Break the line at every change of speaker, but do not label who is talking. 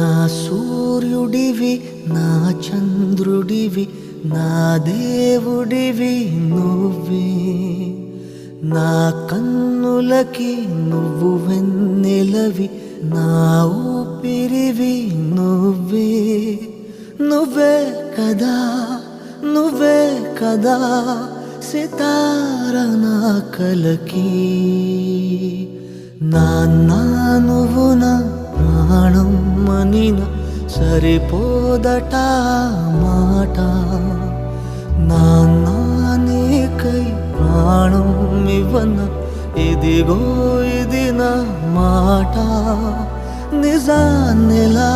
నా సూర్యుడివి నా చంద్రుడివి నా దేవుడివి నువ్వే నా కన్నులకి నువ్వు వెన్నెలవి నా ఊపిరివి నువ్వే నువ్వే కదా నువ్వే కదా సితార నా కలకి నాన్న నువ్వు నా ప్రాణం మనిన సరిపోదట మాట నాన్న నీకై ప్రాణం ఇవ్వన ఇదిగో ఇది నా మాట నిజాన్నెలా